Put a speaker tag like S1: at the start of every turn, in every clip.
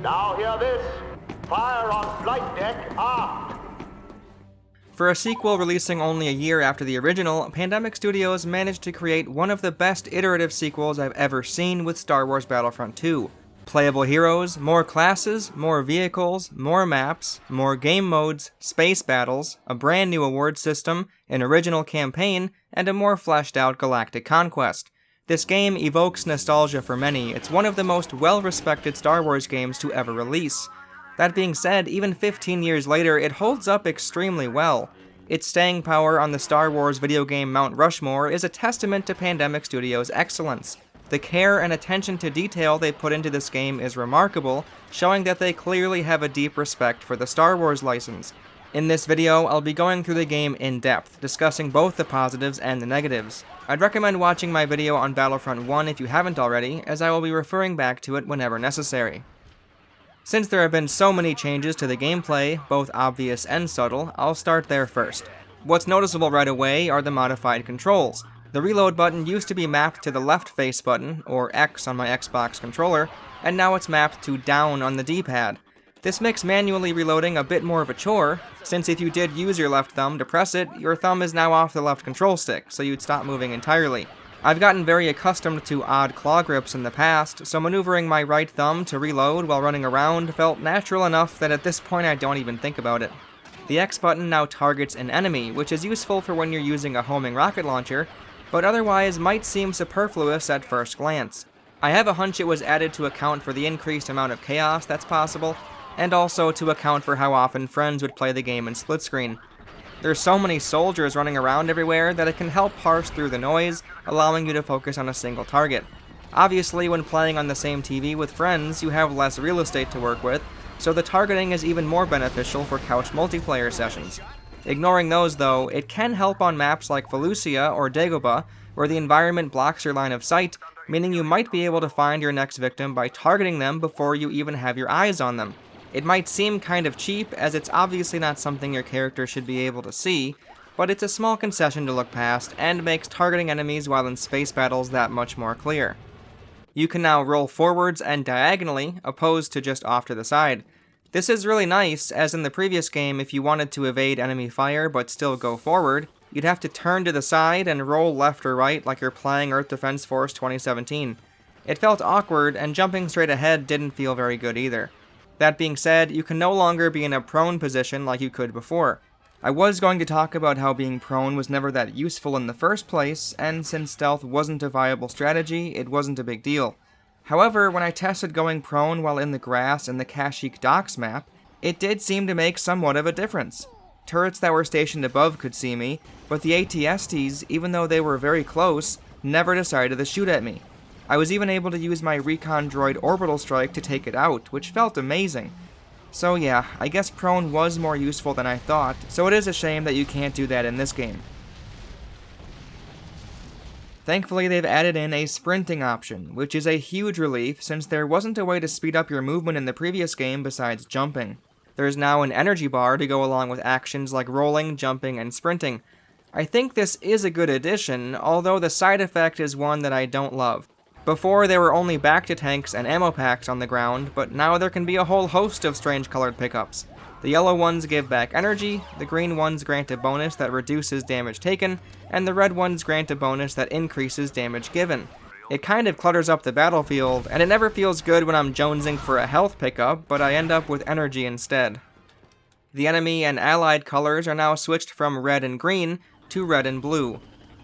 S1: Now hear this. Fire on flight deck aft.
S2: For a sequel releasing only a year after the original, Pandemic Studios managed to create one of the best iterative sequels I've ever seen with Star Wars Battlefront 2. Playable heroes, more classes, more vehicles, more maps, more game modes, space battles, a brand new award system, an original campaign, and a more fleshed out Galactic Conquest. This game evokes nostalgia for many. It's one of the most well-respected Star Wars games to ever release. That being said, even 15 years later, it holds up extremely well. Its staying power on the Star Wars video game Mount Rushmore is a testament to Pandemic Studios' excellence. The care and attention to detail they put into this game is remarkable, showing that they clearly have a deep respect for the Star Wars license. In this video, I'll be going through the game in depth, discussing both the positives and the negatives. I'd recommend watching my video on Battlefront 1 if you haven't already, as I will be referring back to it whenever necessary. Since there have been so many changes to the gameplay, both obvious and subtle, I'll start there first. What's noticeable right away are the modified controls. The reload button used to be mapped to the left face button, or X on my Xbox controller, and now it's mapped to down on the D-pad. This makes manually reloading a bit more of a chore, since if you did use your left thumb to press it, your thumb is now off the left control stick, so you'd stop moving entirely. I've gotten very accustomed to odd claw grips in the past, so maneuvering my right thumb to reload while running around felt natural enough that at this point I don't even think about it. The X button now targets an enemy, which is useful for when you're using a homing rocket launcher, but otherwise might seem superfluous at first glance. I have a hunch it was added to account for the increased amount of chaos that's possible, and also to account for how often friends would play the game in split screen. There's so many soldiers running around everywhere that it can help parse through the noise, allowing you to focus on a single target. Obviously, when playing on the same TV with friends, you have less real estate to work with, so the targeting is even more beneficial for couch multiplayer sessions. Ignoring those though, it can help on maps like Felucia or Dagobah, where the environment blocks your line of sight, meaning you might be able to find your next victim by targeting them before you even have your eyes on them. It might seem kind of cheap, as it's obviously not something your character should be able to see, but it's a small concession to look past, and makes targeting enemies while in space battles that much more clear. You can now roll forwards and diagonally, opposed to just off to the side. This is really nice, as in the previous game, if you wanted to evade enemy fire but still go forward, you'd have to turn to the side and roll left or right like you're playing Earth Defense Force 2017. It felt awkward, and jumping straight ahead didn't feel very good either. That being said, you can no longer be in a prone position like you could before. I was going to talk about how being prone was never that useful in the first place, and since stealth wasn't a viable strategy, it wasn't a big deal. However, when I tested going prone while in the grass in the Kashyyyk Docks map, it did seem to make somewhat of a difference. Turrets that were stationed above could see me, but the AT-STs, even though they were very close, never decided to shoot at me. I was even able to use my recon droid orbital strike to take it out, which felt amazing. So yeah, I guess prone was more useful than I thought, so it is a shame that you can't do that in this game. Thankfully, they've added in a sprinting option, which is a huge relief since there wasn't a way to speed up your movement in the previous game besides jumping. There's now an energy bar to go along with actions like rolling, jumping, and sprinting. I think this is a good addition, although the side effect is one that I don't love. Before, there were only back-to-tanks and ammo packs on the ground, but now there can be a whole host of strange colored pickups. The yellow ones give back energy, the green ones grant a bonus that reduces damage taken, and the red ones grant a bonus that increases damage given. It kind of clutters up the battlefield, and it never feels good when I'm jonesing for a health pickup, but I end up with energy instead. The enemy and allied colors are now switched from red and green to red and blue.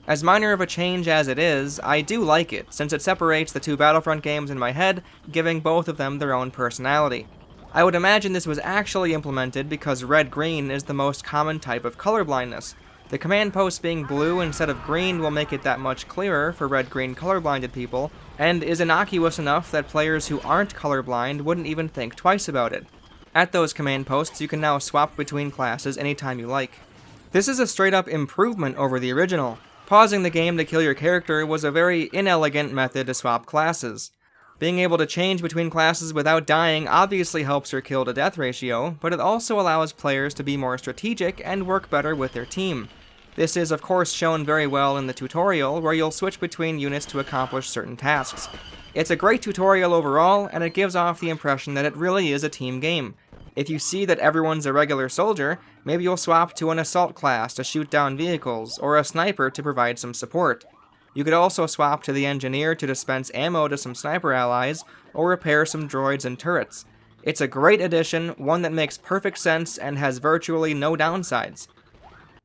S2: As minor of a change as it is, I do like it, since it separates the two Battlefront games in my head, giving both of them their own personality. I would imagine this was actually implemented because red-green is the most common type of colorblindness. The command post being blue instead of green will make it that much clearer for red-green colorblinded people, and is innocuous enough that players who aren't colorblind wouldn't even think twice about it. At those command posts, you can now swap between classes anytime you like. This is a straight-up improvement over the original. Pausing the game to kill your character was a very inelegant method to swap classes. Being able to change between classes without dying obviously helps your kill-to-death ratio, but it also allows players to be more strategic and work better with their team. This is of course shown very well in the tutorial, where you'll switch between units to accomplish certain tasks. It's a great tutorial overall, and it gives off the impression that it really is a team game. If you see that everyone's a regular soldier, maybe you'll swap to an assault class to shoot down vehicles, or a sniper to provide some support. You could also swap to the engineer to dispense ammo to some sniper allies, or repair some droids and turrets. It's a great addition, one that makes perfect sense and has virtually no downsides.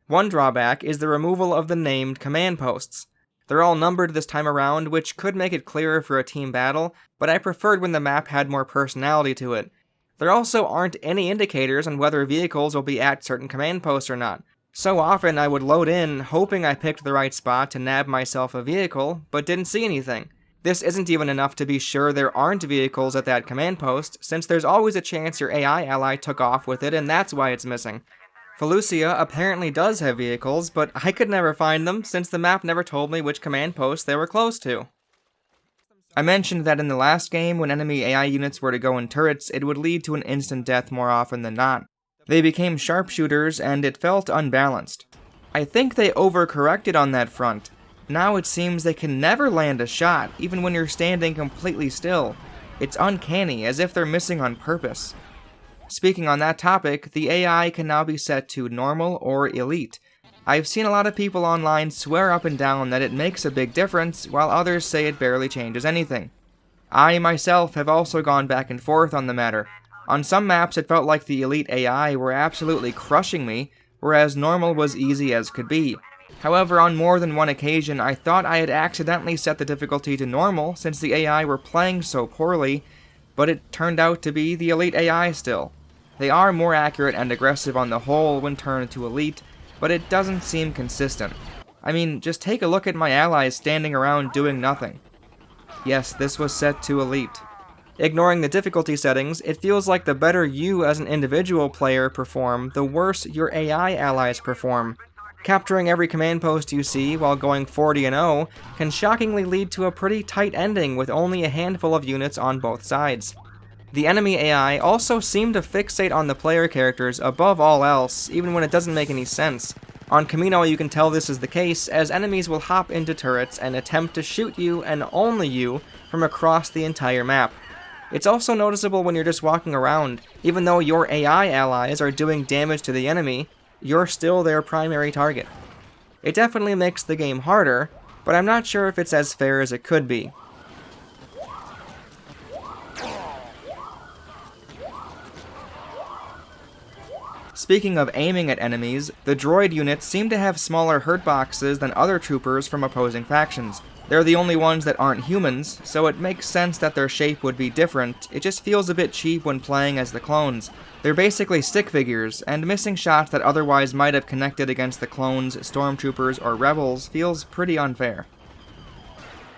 S2: One drawback is the removal of the named command posts. They're all numbered this time around, which could make it clearer for a team battle, but I preferred when the map had more personality to it. There also aren't any indicators on whether vehicles will be at certain command posts or not. So often I would load in, hoping I picked the right spot to nab myself a vehicle, but didn't see anything. This isn't even enough to be sure there aren't vehicles at that command post, since there's always a chance your AI ally took off with it and that's why it's missing. Felucia apparently does have vehicles, but I could never find them since the map never told me which command post they were close to. I mentioned that in the last game, when enemy AI units were to go in turrets, it would lead to an instant death more often than not. They became sharpshooters, and it felt unbalanced. I think they overcorrected on that front. Now it seems they can never land a shot, even when you're standing completely still. It's uncanny, as if they're missing on purpose. Speaking on that topic, the AI can now be set to normal or elite. I've seen a lot of people online swear up and down that it makes a big difference, while others say it barely changes anything. I myself have also gone back and forth on the matter. On some maps it felt like the elite AI were absolutely crushing me, whereas normal was easy as could be. However, on more than one occasion I thought I had accidentally set the difficulty to normal since the AI were playing so poorly, but it turned out to be the elite AI still. They are more accurate and aggressive on the whole when turned to elite, but it doesn't seem consistent. I mean, just take a look at my allies standing around doing nothing. Yes, this was set to elite. Ignoring the difficulty settings, it feels like the better you as an individual player perform, the worse your AI allies perform. Capturing every command post you see while going 40-0 can shockingly lead to a pretty tight ending with only a handful of units on both sides. The enemy AI also seem to fixate on the player characters above all else, even when it doesn't make any sense. On Camino you can tell this is the case, as enemies will hop into turrets and attempt to shoot you, and only you, from across the entire map. It's also noticeable when you're just walking around. Even though your AI allies are doing damage to the enemy, you're still their primary target. It definitely makes the game harder, but I'm not sure if it's as fair as it could be. Speaking of aiming at enemies, the droid units seem to have smaller hurt boxes than other troopers from opposing factions. They're the only ones that aren't humans, so it makes sense that their shape would be different. It just feels a bit cheap when playing as the clones. They're basically stick figures, and missing shots that otherwise might have connected against the clones, stormtroopers, or rebels feels pretty unfair.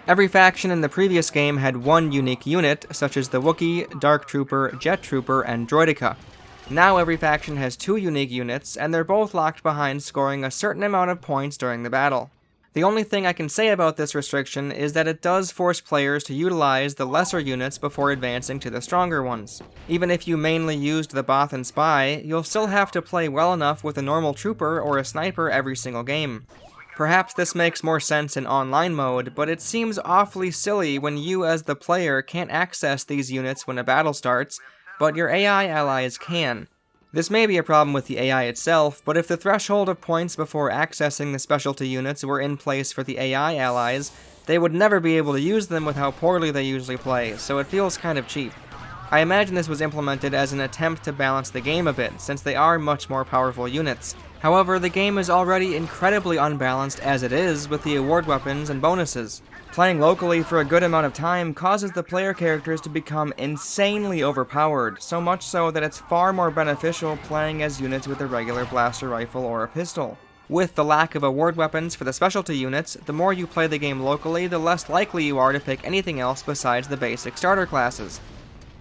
S2: Every faction in the previous game had one unique unit, such as the Wookiee, Dark Trooper, Jet Trooper, and Droideka. Now every faction has two unique units, and they're both locked behind scoring a certain amount of points during the battle. The only thing I can say about this restriction is that it does force players to utilize the lesser units before advancing to the stronger ones. Even if you mainly used the Both and Spy, you'll still have to play well enough with a normal trooper or a sniper every single game. Perhaps this makes more sense in online mode, but it seems awfully silly when you as the player can't access these units when a battle starts, but your AI allies can. This may be a problem with the AI itself, but if the threshold of points before accessing the specialty units were in place for the AI allies, they would never be able to use them with how poorly they usually play, so it feels kind of cheap. I imagine this was implemented as an attempt to balance the game a bit, since they are much more powerful units. However, the game is already incredibly unbalanced as it is with the award weapons and bonuses. Playing locally for a good amount of time causes the player characters to become insanely overpowered, so much so that it's far more beneficial playing as units with a regular blaster rifle or a pistol. With the lack of award weapons for the specialty units, the more you play the game locally, the less likely you are to pick anything else besides the basic starter classes.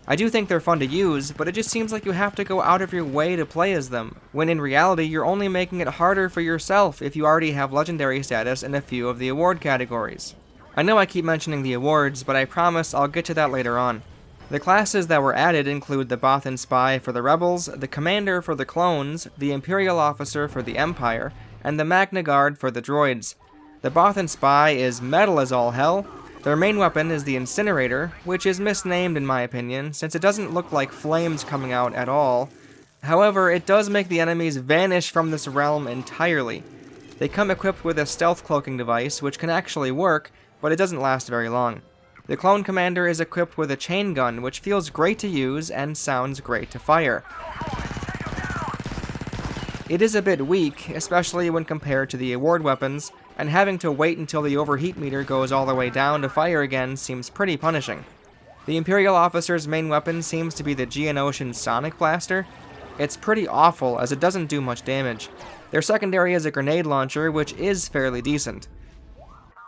S2: I do think they're fun to use, but it just seems like you have to go out of your way to play as them, when in reality you're only making it harder for yourself if you already have legendary status in a few of the award categories. I know I keep mentioning the awards, but I promise I'll get to that later on. The classes that were added include the Both and Spy for the Rebels, the Commander for the Clones, the Imperial Officer for the Empire, and the Magna Guard for the Droids. The Both and Spy is metal as all hell. Their main weapon is the Incinerator, which is misnamed in my opinion, since it doesn't look like flames coming out at all. However, it does make the enemies vanish from this realm entirely. They come equipped with a stealth cloaking device, which can actually work, but it doesn't last very long. The Clone Commander is equipped with a chain gun, which feels great to use and sounds great to fire. It is a bit weak, especially when compared to the award weapons, and having to wait until the overheat meter goes all the way down to fire again seems pretty punishing. The Imperial officer's main weapon seems to be the Geonosian Sonic Blaster. It's pretty awful, as it doesn't do much damage. Their secondary is a grenade launcher, which is fairly decent.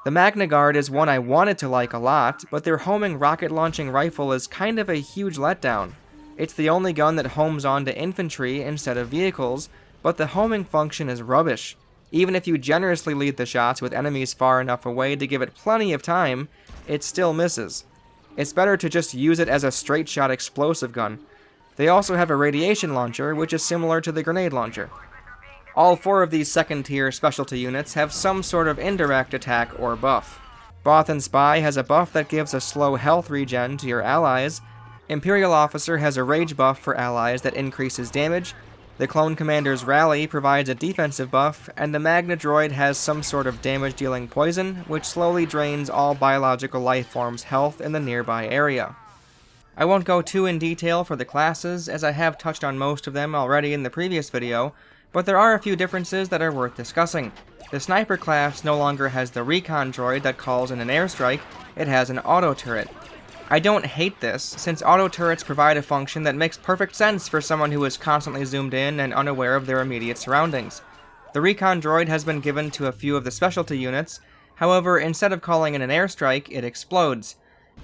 S2: The Magna Guard is one I wanted to like a lot, but their homing rocket-launching rifle is kind of a huge letdown. It's the only gun that homes onto infantry instead of vehicles, but the homing function is rubbish. Even if you generously lead the shots with enemies far enough away to give it plenty of time, it still misses. It's better to just use it as a straight-shot explosive gun. They also have a radiation launcher, which is similar to the grenade launcher. All 4 of these second-tier specialty units have some sort of indirect attack or buff. Bothan Spy has a buff that gives a slow health regen to your allies. Imperial Officer has a rage buff for allies that increases damage. The Clone Commander's Rally provides a defensive buff, and the Magna Droid has some sort of damage-dealing poison, which slowly drains all biological life forms' health in the nearby area. I won't go too in detail for the classes, as I have touched on most of them already in the previous video, but there are a few differences that are worth discussing. The Sniper class no longer has the recon droid that calls in an airstrike, it has an auto turret. I don't hate this, since auto turrets provide a function that makes perfect sense for someone who is constantly zoomed in and unaware of their immediate surroundings. The recon droid has been given to a few of the specialty units, however, instead of calling in an airstrike, it explodes.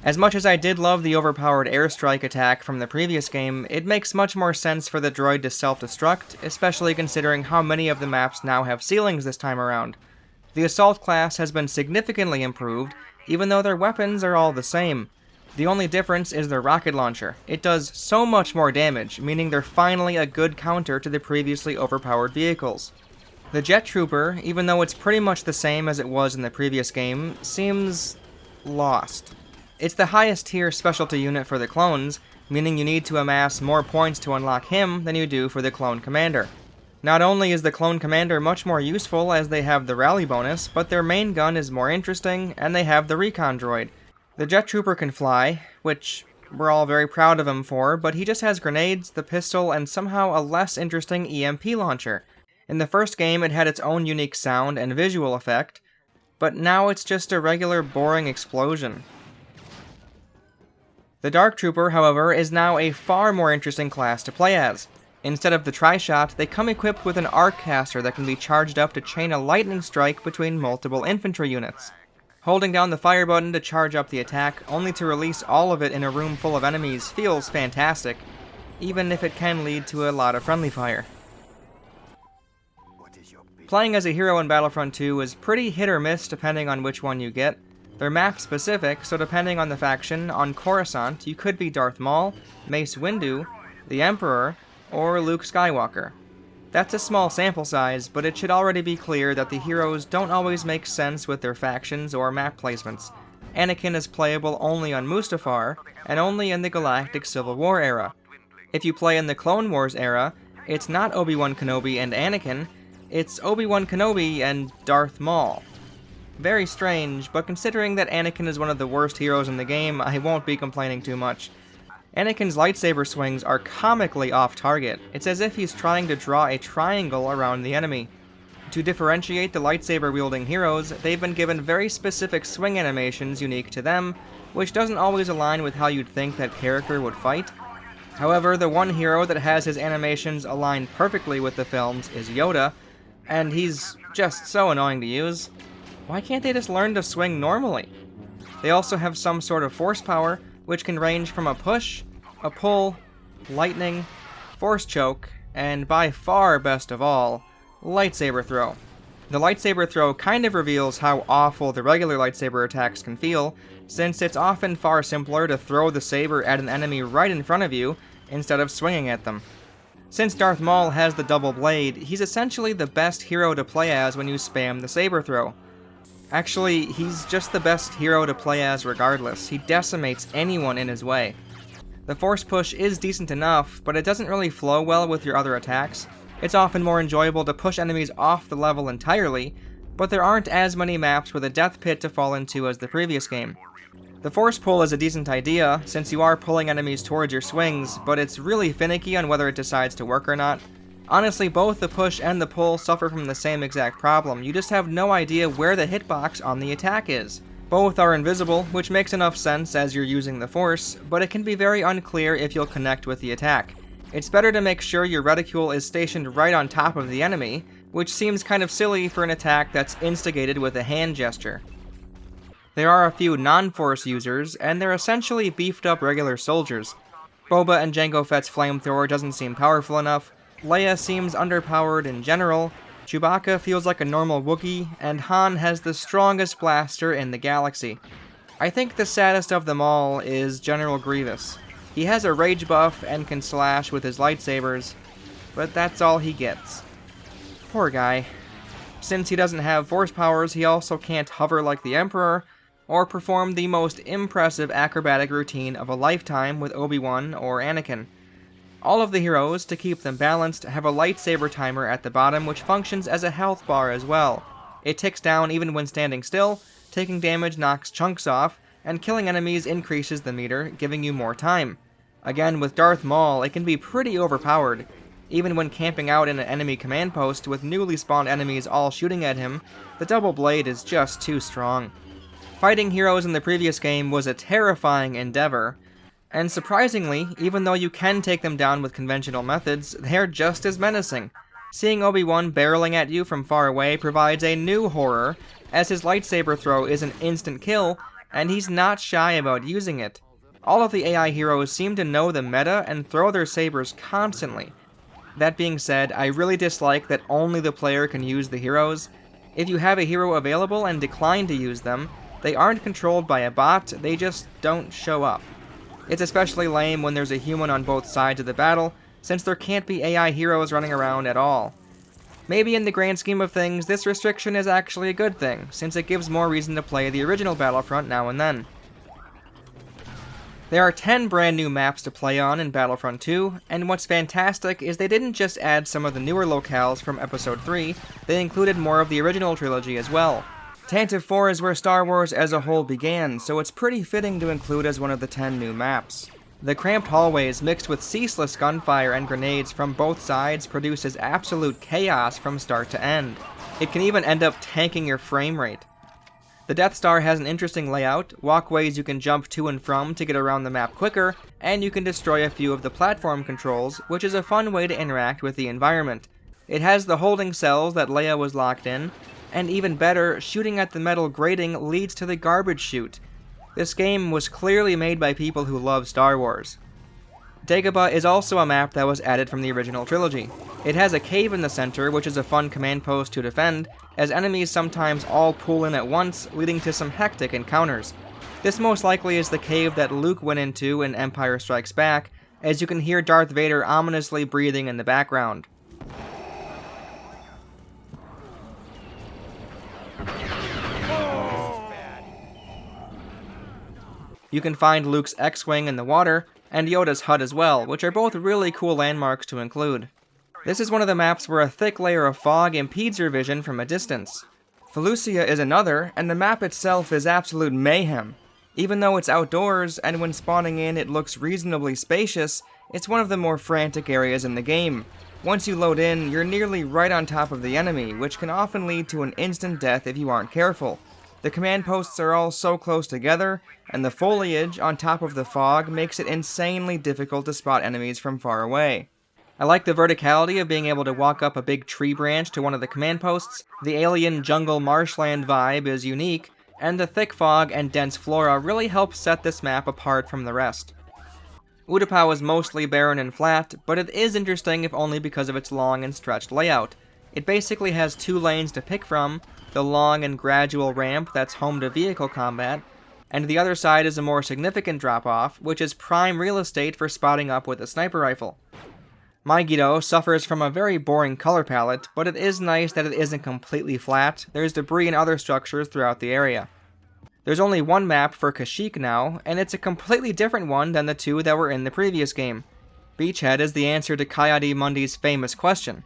S2: As much as I did love the overpowered airstrike attack from the previous game, it makes much more sense for the droid to self-destruct, especially considering how many of the maps now have ceilings this time around. The assault class has been significantly improved, even though their weapons are all the same. The only difference is their rocket launcher. It does so much more damage, meaning they're finally a good counter to the previously overpowered vehicles. The Jet Trooper, even though it's pretty much the same as it was in the previous game, seems lost. It's the highest tier specialty unit for the clones, meaning you need to amass more points to unlock him than you do for the Clone Commander. Not only is the Clone Commander much more useful as they have the rally bonus, but their main gun is more interesting, and they have the recon droid. The Jet Trooper can fly, which we're all very proud of him for, but he just has grenades, the pistol, and somehow a less interesting EMP launcher. In the first game it had its own unique sound and visual effect, but now it's just a regular boring explosion. The Dark Trooper, however, is now a far more interesting class to play as. Instead of the Tri-Shot, they come equipped with an arc caster that can be charged up to chain a lightning strike between multiple infantry units. Holding down the fire button to charge up the attack, only to release all of it in a room full of enemies, feels fantastic, even if it can lead to a lot of friendly fire. Playing as a hero in Battlefront 2 is pretty hit or miss depending on which one you get. They're map specific, so depending on the faction, on Coruscant you could be Darth Maul, Mace Windu, the Emperor, or Luke Skywalker. That's a small sample size, but it should already be clear that the heroes don't always make sense with their factions or map placements. Anakin is playable only on Mustafar, and only in the Galactic Civil War era. If you play in the Clone Wars era, it's not Obi-Wan Kenobi and Anakin, it's Obi-Wan Kenobi and Darth Maul. Very strange, but considering that Anakin is one of the worst heroes in the game, I won't be complaining too much. Anakin's lightsaber swings are comically off-target. It's as if he's trying to draw a triangle around the enemy. To differentiate the lightsaber-wielding heroes, they've been given very specific swing animations unique to them, which doesn't always align with how you'd think that character would fight. However, the one hero that has his animations aligned perfectly with the films is Yoda, and he's just so annoying to use. Why can't they just learn to swing normally? They also have some sort of force power, which can range from a push, a pull, lightning, force choke, and by far best of all, lightsaber throw. The lightsaber throw kind of reveals how awful the regular lightsaber attacks can feel, since it's often far simpler to throw the saber at an enemy right in front of you, instead of swinging at them. Since Darth Maul has the double blade, he's essentially the best hero to play as when you spam the saber throw. Actually, he's just the best hero to play as regardless. He decimates anyone in his way. The Force Push is decent enough, but it doesn't really flow well with your other attacks. It's often more enjoyable to push enemies off the level entirely, but there aren't as many maps with a death pit to fall into as the previous game. The Force Pull is a decent idea, since you are pulling enemies towards your swings, but it's really finicky on whether it decides to work or not. Honestly, both the push and the pull suffer from the same exact problem, you just have no idea where the hitbox on the attack is. Both are invisible, which makes enough sense as you're using the Force, but it can be very unclear if you'll connect with the attack. It's better to make sure your reticule is stationed right on top of the enemy, which seems kind of silly for an attack that's instigated with a hand gesture. There are a few non-Force users, and they're essentially beefed up regular soldiers. Boba and Jango Fett's flamethrower doesn't seem powerful enough, Leia seems underpowered in general, Chewbacca feels like a normal Wookiee, and Han has the strongest blaster in the galaxy. I think the saddest of them all is General Grievous. He has a rage buff and can slash with his lightsabers, but that's all he gets. Poor guy. Since he doesn't have Force powers, he also can't hover like the Emperor, or perform the most impressive acrobatic routine of a lifetime with Obi-Wan or Anakin. All of the heroes, to keep them balanced, have a lightsaber timer at the bottom which functions as a health bar as well. It ticks down even when standing still, taking damage knocks chunks off, and killing enemies increases the meter, giving you more time. Again, with Darth Maul, it can be pretty overpowered. Even when camping out in an enemy command post with newly spawned enemies all shooting at him, the double blade is just too strong. Fighting heroes in the previous game was a terrifying endeavor, and surprisingly, even though you can take them down with conventional methods, they're just as menacing. Seeing Obi-Wan barreling at you from far away provides a new horror, as his lightsaber throw is an instant kill, and he's not shy about using it. All of the AI heroes seem to know the meta and throw their sabers constantly. That being said, I really dislike that only the player can use the heroes. If you have a hero available and decline to use them, they aren't controlled by a bot, they just don't show up. It's especially lame when there's a human on both sides of the battle, since there can't be AI heroes running around at all. Maybe in the grand scheme of things, this restriction is actually a good thing, since it gives more reason to play the original Battlefront now and then. There are 10 brand new maps to play on in Battlefront 2, and what's fantastic is they didn't just add some of the newer locales from Episode 3, they included more of the original trilogy as well. Tantive 4 is where Star Wars as a whole began, so it's pretty fitting to include as one of the 10 new maps. The cramped hallways mixed with ceaseless gunfire and grenades from both sides produces absolute chaos from start to end. It can even end up tanking your frame rate. The Death Star has an interesting layout, walkways you can jump to and from to get around the map quicker, and you can destroy a few of the platform controls, which is a fun way to interact with the environment. It has the holding cells that Leia was locked in, and even better, shooting at the metal grating leads to the garbage chute. This game was clearly made by people who love Star Wars. Dagobah is also a map that was added from the original trilogy. It has a cave in the center, which is a fun command post to defend, as enemies sometimes all pool in at once, leading to some hectic encounters. This most likely is the cave that Luke went into in Empire Strikes Back, as you can hear Darth Vader ominously breathing in the background. You can find Luke's X-Wing in the water, and Yoda's hut as well, which are both really cool landmarks to include. This is one of the maps where a thick layer of fog impedes your vision from a distance. Felucia is another, and the map itself is absolute mayhem. Even though it's outdoors, and when spawning in it looks reasonably spacious, it's one of the more frantic areas in the game. Once you load in, you're nearly right on top of the enemy, which can often lead to an instant death if you aren't careful. The command posts are all so close together, and the foliage on top of the fog makes it insanely difficult to spot enemies from far away. I like the verticality of being able to walk up a big tree branch to one of the command posts, the alien jungle marshland vibe is unique, and the thick fog and dense flora really help set this map apart from the rest. Utapau is mostly barren and flat, but it is interesting if only because of its long and stretched layout. It basically has 2 lanes to pick from, the long and gradual ramp that's home to vehicle combat, and the other side is a more significant drop-off, which is prime real estate for spotting up with a sniper rifle. Megiddo suffers from a very boring color palette, but it is nice that it isn't completely flat. There's debris and other structures throughout the area. There's only one map for Kashyyyk now, and it's a completely different one than the two that were in the previous game. Beachhead is the answer to Coyote-Mundi's famous question.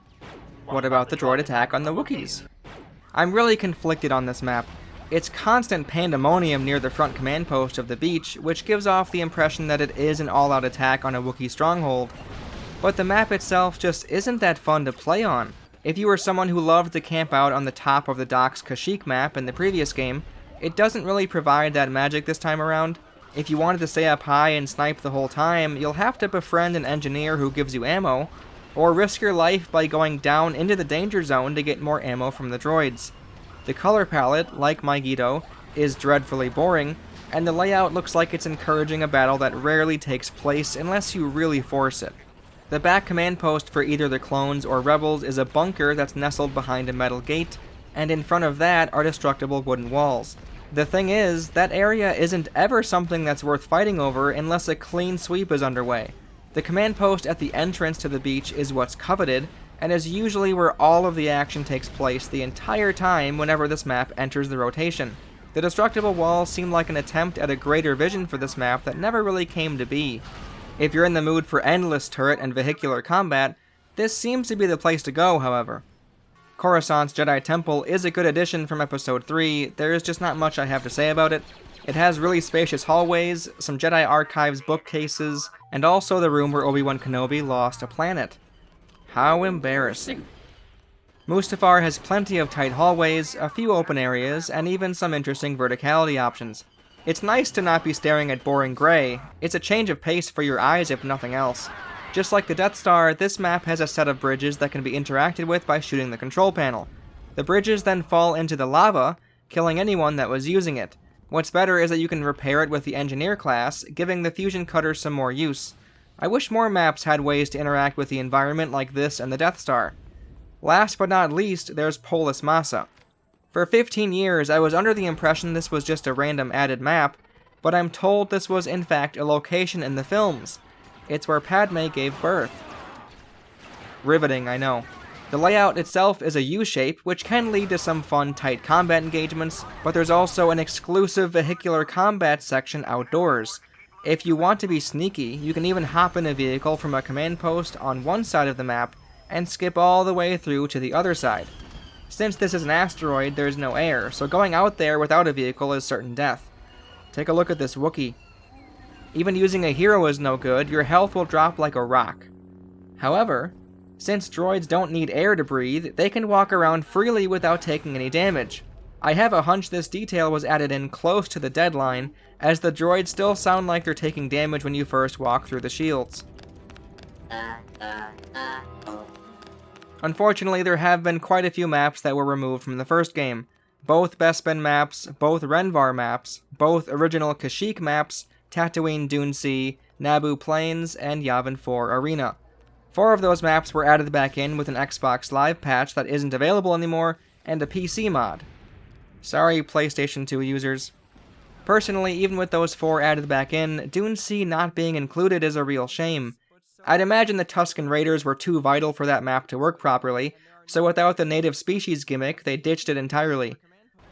S2: What about the droid attack on the Wookiees? I'm really conflicted on this map. It's constant pandemonium near the front command post of the beach, which gives off the impression that it is an all-out attack on a Wookiee stronghold. But the map itself just isn't that fun to play on. If you were someone who loved to camp out on the top of the Doc's Kashyyyk map in the previous game, it doesn't really provide that magic this time around. If you wanted to stay up high and snipe the whole time, you'll have to befriend an engineer who gives you ammo, or risk your life by going down into the danger zone to get more ammo from the droids. The color palette, like Megiddo, is dreadfully boring, and the layout looks like it's encouraging a battle that rarely takes place unless you really force it. The back command post for either the clones or rebels is a bunker that's nestled behind a metal gate, and in front of that are destructible wooden walls. The thing is, that area isn't ever something that's worth fighting over unless a clean sweep is underway. The command post at the entrance to the beach is what's coveted, and is usually where all of the action takes place the entire time whenever this map enters the rotation. The destructible walls seem like an attempt at a greater vision for this map that never really came to be. If you're in the mood for endless turret and vehicular combat, this seems to be the place to go, however. Coruscant's Jedi Temple is a good addition from Episode 3, there is just not much I have to say about it. It has really spacious hallways, some Jedi Archives bookcases, and also the room where Obi-Wan Kenobi lost a planet. How embarrassing. Mustafar has plenty of tight hallways, a few open areas, and even some interesting verticality options. It's nice to not be staring at boring gray. It's a change of pace for your eyes if nothing else. Just like the Death Star, this map has a set of bridges that can be interacted with by shooting the control panel. The bridges then fall into the lava, killing anyone that was using it. What's better is that you can repair it with the Engineer class, giving the fusion cutter some more use. I wish more maps had ways to interact with the environment like this and the Death Star. Last but not least, there's Polis Massa. For 15 years, I was under the impression this was just a random added map, but I'm told this was in fact a location in the films. It's where Padme gave birth. Riveting, I know. The layout itself is a U-shape, which can lead to some fun tight combat engagements, but there's also an exclusive vehicular combat section outdoors. If you want to be sneaky, you can even hop in a vehicle from a command post on one side of the map and skip all the way through to the other side. Since this is an asteroid, there's no air, so going out there without a vehicle is certain death. Take a look at this Wookiee. Even using a hero is no good, your health will drop like a rock. However, since droids don't need air to breathe, they can walk around freely without taking any damage. I have a hunch this detail was added in close to the deadline, as the droids still sound like they're taking damage when you first walk through the shields. Unfortunately, there have been quite a few maps that were removed from the first game. Both Bespin maps, both Renvar maps, both original Kashyyyk maps, Tatooine Dune Sea, Naboo Plains, and Yavin 4 Arena. 4 of those maps were added back in with an Xbox Live patch that isn't available anymore, and a PC mod. Sorry, PlayStation 2 users. Personally, even with those 4 added back in, Dune Sea not being included is a real shame. I'd imagine the Tusken Raiders were too vital for that map to work properly, so without the native species gimmick, they ditched it entirely.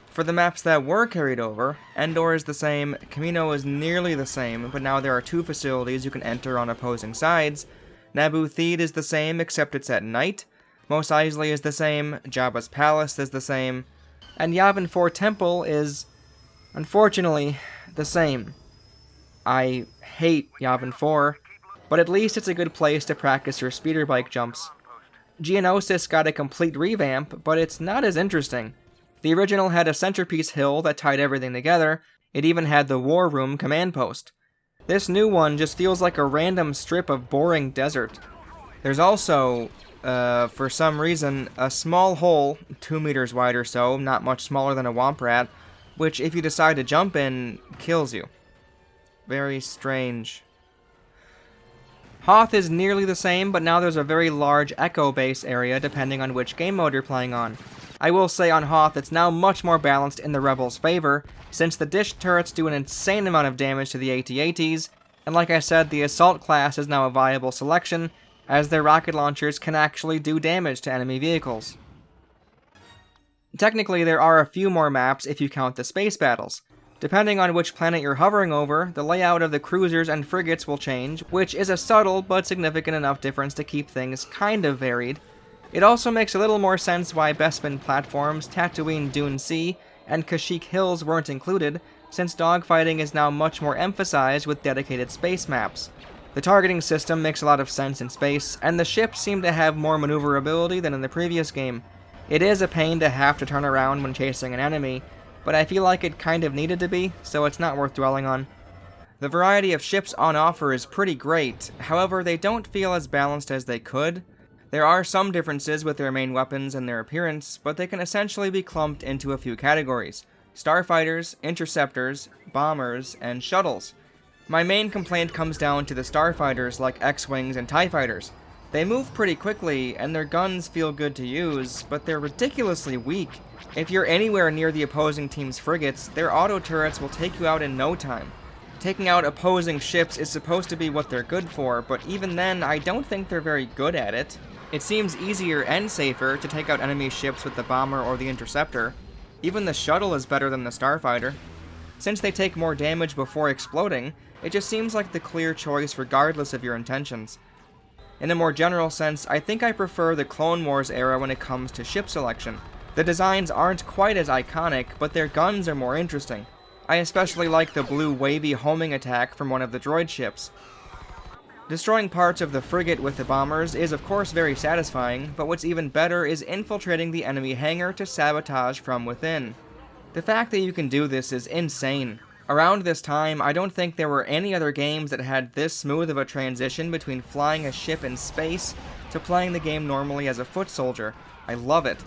S2: For the maps that were carried over, Endor is the same, Kamino is nearly the same, but now there are 2 facilities you can enter on opposing sides. Naboo Theed is the same, except it's at night. Mos Eisley is the same, Jabba's Palace is the same, and Yavin 4 Temple is, unfortunately, the same. I hate Yavin 4, but at least it's a good place to practice your speeder bike jumps. Geonosis got a complete revamp, but it's not as interesting. The original had a centerpiece hill that tied everything together. It even had the War Room command post. This new one just feels like a random strip of boring desert. There's also, for some reason, a small hole, 2 meters wide or so, not much smaller than a Womp Rat, which if you decide to jump in, kills you. Very strange. Hoth is nearly the same, but now there's a very large Echo base area depending on which game mode you're playing on. I will say on Hoth it's now much more balanced in the Rebels' favor, since the dish turrets do an insane amount of damage to the AT-ATs, and like I said, the Assault class is now a viable selection, as their rocket launchers can actually do damage to enemy vehicles. Technically, there are a few more maps if you count the space battles. Depending on which planet you're hovering over, the layout of the cruisers and frigates will change, which is a subtle but significant enough difference to keep things kind of varied. It also makes a little more sense why Bespin platforms, Tatooine Dune Sea, and Kashyyyk Hills weren't included, since dogfighting is now much more emphasized with dedicated space maps. The targeting system makes a lot of sense in space, and the ships seem to have more maneuverability than in the previous game. It is a pain to have to turn around when chasing an enemy, but I feel like it kind of needed to be, so it's not worth dwelling on. The variety of ships on offer is pretty great, however they don't feel as balanced as they could. There are some differences with their main weapons and their appearance, but they can essentially be clumped into a few categories: starfighters, interceptors, bombers, and shuttles. My main complaint comes down to the starfighters like X-Wings and TIE Fighters. They move pretty quickly, and their guns feel good to use, but they're ridiculously weak. If you're anywhere near the opposing team's frigates, their auto turrets will take you out in no time. Taking out opposing ships is supposed to be what they're good for, but even then, I don't think they're very good at it. It seems easier and safer to take out enemy ships with the bomber or the interceptor. Even the shuttle is better than the starfighter. Since they take more damage before exploding, it just seems like the clear choice regardless of your intentions. In a more general sense, I think I prefer the Clone Wars era when it comes to ship selection. The designs aren't quite as iconic, but their guns are more interesting. I especially like the blue wavy homing attack from one of the droid ships. Destroying parts of the frigate with the bombers is of course very satisfying, but what's even better is infiltrating the enemy hangar to sabotage from within. The fact that you can do this is insane. Around this time, I don't think there were any other games that had this smooth of a transition between flying a ship in space to playing the game normally as a foot soldier. I love it.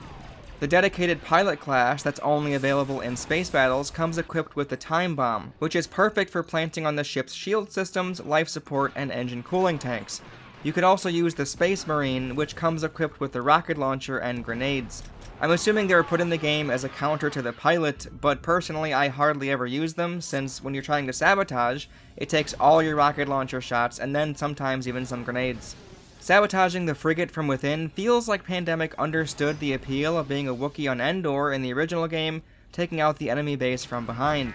S2: The dedicated pilot class that's only available in space battles comes equipped with the Time Bomb, which is perfect for planting on the ship's shield systems, life support, and engine cooling tanks. You could also use the Space Marine, which comes equipped with the rocket launcher and grenades. I'm assuming they were put in the game as a counter to the pilot, but personally I hardly ever use them, since when you're trying to sabotage, it takes all your rocket launcher shots and then sometimes even some grenades. Sabotaging the frigate from within feels like Pandemic understood the appeal of being a Wookiee on Endor in the original game, taking out the enemy base from behind.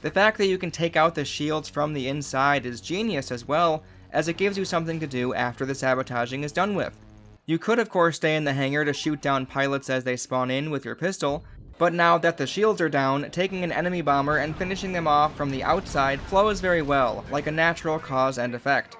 S2: The fact that you can take out the shields from the inside is genius as well, as it gives you something to do after the sabotaging is done with. You could of course stay in the hangar to shoot down pilots as they spawn in with your pistol, but now that the shields are down, taking an enemy bomber and finishing them off from the outside flows very well, like a natural cause and effect.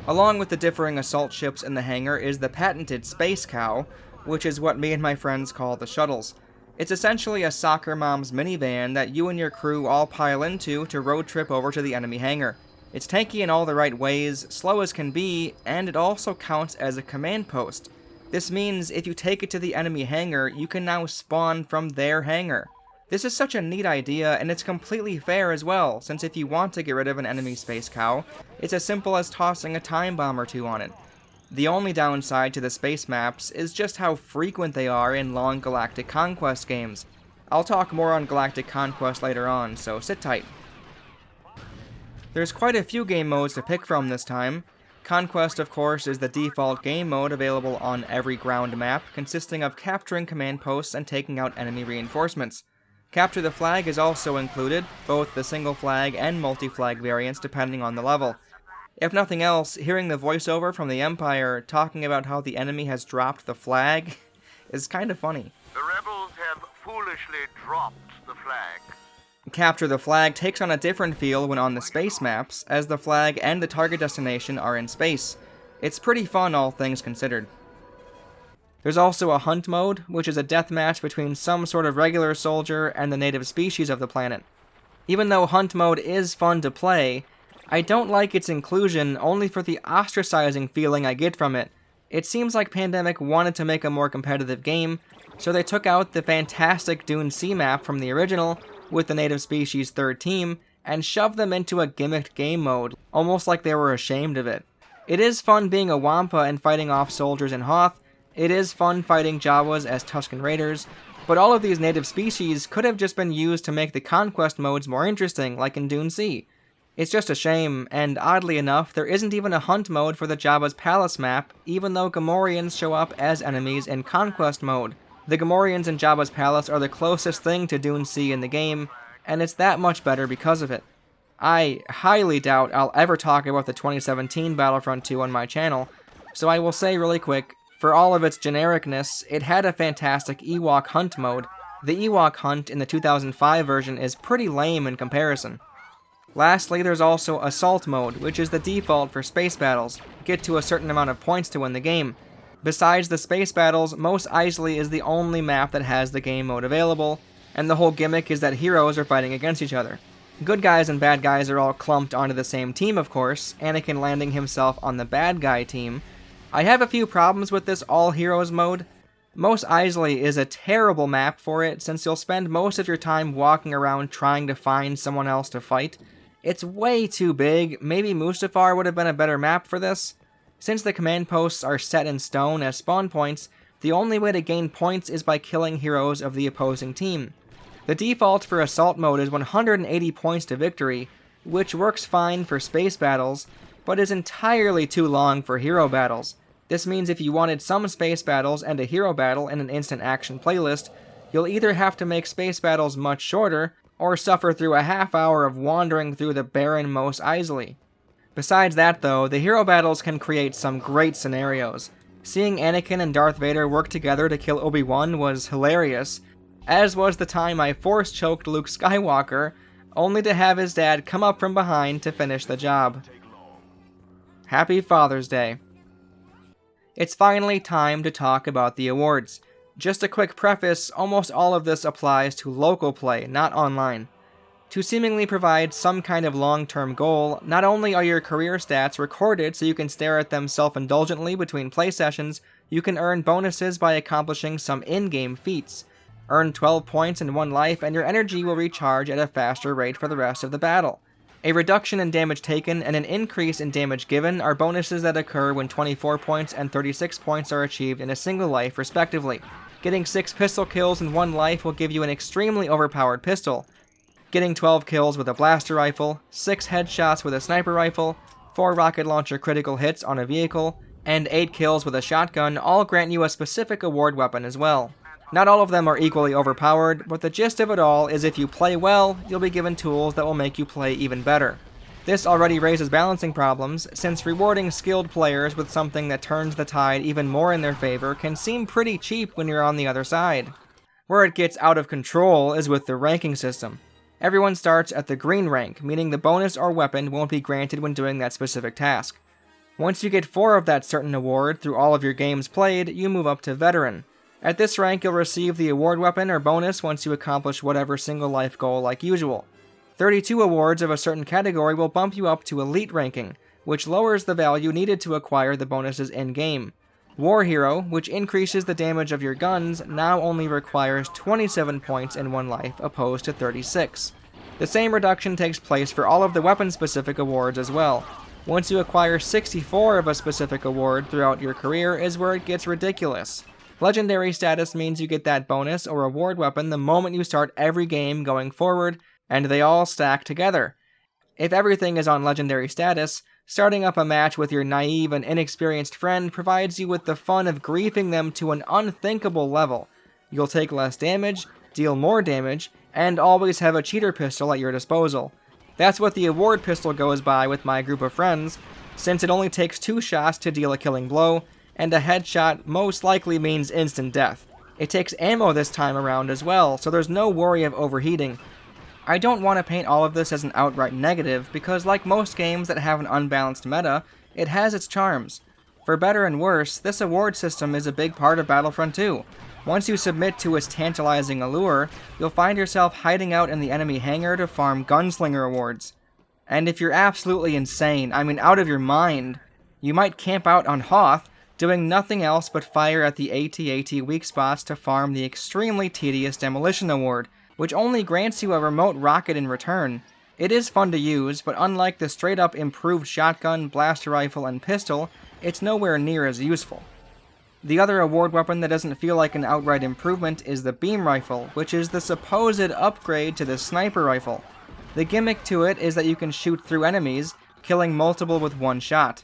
S2: Along with the differing assault ships in the hangar is the patented Space Cow, which is what me and my friends call the shuttles. It's essentially a soccer mom's minivan that you and your crew all pile into to road trip over to the enemy hangar. It's tanky in all the right ways, slow as can be, and it also counts as a command post. This means if you take it to the enemy hangar, you can now spawn from their hangar. This is such a neat idea, and it's completely fair as well, since if you want to get rid of an enemy Space Cow, it's as simple as tossing a time bomb or two on it. The only downside to the space maps is just how frequent they are in long Galactic Conquest games. I'll talk more on Galactic Conquest later on, so sit tight. There's quite a few game modes to pick from this time. Conquest, of course, is the default game mode available on every ground map, consisting of capturing command posts and taking out enemy reinforcements. Capture the Flag is also included, both the single flag and multi-flag variants depending on the level. If nothing else, hearing the voiceover from the Empire talking about how the enemy has dropped the flag is kind of funny.
S1: The rebels have foolishly dropped the flag.
S2: Capture the Flag takes on a different feel when on the space maps, as the flag and the target destination are in space. It's pretty fun, all things considered. There's also a hunt mode, which is a deathmatch between some sort of regular soldier and the native species of the planet. Even though hunt mode is fun to play, I don't like its inclusion only for the ostracizing feeling I get from it. It seems like Pandemic wanted to make a more competitive game, so they took out the fantastic Dune Sea map from the original, with the native species third team, and shoved them into a gimmicked game mode, almost like they were ashamed of it. It is fun being a Wampa and fighting off soldiers in Hoth. It is fun fighting Jawas as Tusken Raiders, but all of these native species could have just been used to make the conquest modes more interesting, like in Dune Sea. It's just a shame, and oddly enough, there isn't even a hunt mode for the Jabba's Palace map, even though Gamorreans show up as enemies in Conquest mode. The Gamorreans in Jabba's Palace are the closest thing to Dune Sea in the game, and it's that much better because of it. I highly doubt I'll ever talk about the 2017 Battlefront 2 on my channel, so I will say really quick, for all of its genericness, it had a fantastic Ewok hunt mode. The Ewok hunt in the 2005 version is pretty lame in comparison. Lastly, there's also Assault mode, which is the default for space battles. Get to a certain amount of points to win the game. Besides the space battles, Mos Eisley is the only map that has the game mode available, and the whole gimmick is that heroes are fighting against each other. Good guys and bad guys are all clumped onto the same team, of course, Anakin landing himself on the bad guy team. I have a few problems with this all heroes mode. Mos Eisley is a terrible map for it, since you'll spend most of your time walking around trying to find someone else to fight. It's way too big. Maybe Mustafar would have been a better map for this. Since the command posts are set in stone as spawn points, the only way to gain points is by killing heroes of the opposing team. The default for Assault mode is 180 points to victory, which works fine for space battles, but is entirely too long for hero battles. This means if you wanted some space battles and a hero battle in an instant action playlist, you'll either have to make space battles much shorter, or suffer through a half hour of wandering through the barren Mos Eisley. Besides that though, the hero battles can create some great scenarios. Seeing Anakin and Darth Vader work together to kill Obi-Wan was hilarious, as was the time I force-choked Luke Skywalker, only to have his dad come up from behind to finish the job. Happy Father's Day. It's finally time to talk about the awards. Just a quick preface, almost all of this applies to local play, not online. To seemingly provide some kind of long-term goal, not only are your career stats recorded so you can stare at them self-indulgently between play sessions, you can earn bonuses by accomplishing some in-game feats. Earn 12 points in one life and your energy will recharge at a faster rate for the rest of the battle. A reduction in damage taken and an increase in damage given are bonuses that occur when 24 points and 36 points are achieved in a single life respectively. Getting 6 pistol kills in one life will give you an extremely overpowered pistol. Getting 12 kills with a blaster rifle, 6 headshots with a sniper rifle, 4 rocket launcher critical hits on a vehicle, and 8 kills with a shotgun all grant you a specific award weapon as well. Not all of them are equally overpowered, but the gist of it all is if you play well, you'll be given tools that will make you play even better. This already raises balancing problems, since rewarding skilled players with something that turns the tide even more in their favor can seem pretty cheap when you're on the other side. Where it gets out of control is with the ranking system. Everyone starts at the green rank, meaning the bonus or weapon won't be granted when doing that specific task. Once you get 4 of that certain award through all of your games played, you move up to veteran. At this rank, you'll receive the award weapon or bonus once you accomplish whatever single life goal like usual. 32 awards of a certain category will bump you up to elite ranking, which lowers the value needed to acquire the bonuses in-game. War Hero, which increases the damage of your guns, now only requires 27 points in one life opposed to 36. The same reduction takes place for all of the weapon-specific awards as well. Once you acquire 64 of a specific award throughout your career is where it gets ridiculous. Legendary status means you get that bonus or award weapon the moment you start every game going forward, and they all stack together. If everything is on legendary status, starting up a match with your naive and inexperienced friend provides you with the fun of griefing them to an unthinkable level. You'll take less damage, deal more damage, and always have a cheater pistol at your disposal. That's what the award pistol goes by with my group of friends, since it only takes 2 shots to deal a killing blow, and a headshot most likely means instant death. It takes ammo this time around as well, so there's no worry of overheating. I don't want to paint all of this as an outright negative, because like most games that have an unbalanced meta, it has its charms. For better and worse, this award system is a big part of Battlefront 2. Once you submit to its tantalizing allure, you'll find yourself hiding out in the enemy hangar to farm gunslinger awards. And if you're absolutely insane, I mean out of your mind, you might camp out on Hoth, doing nothing else but fire at the AT-AT weak spots to farm the extremely tedious Demolition Award, which only grants you a remote rocket in return. It is fun to use, but unlike the straight-up improved shotgun, blaster rifle, and pistol, it's nowhere near as useful. The other award weapon that doesn't feel like an outright improvement is the beam rifle, which is the supposed upgrade to the sniper rifle. The gimmick to it is that you can shoot through enemies, killing multiple with one shot.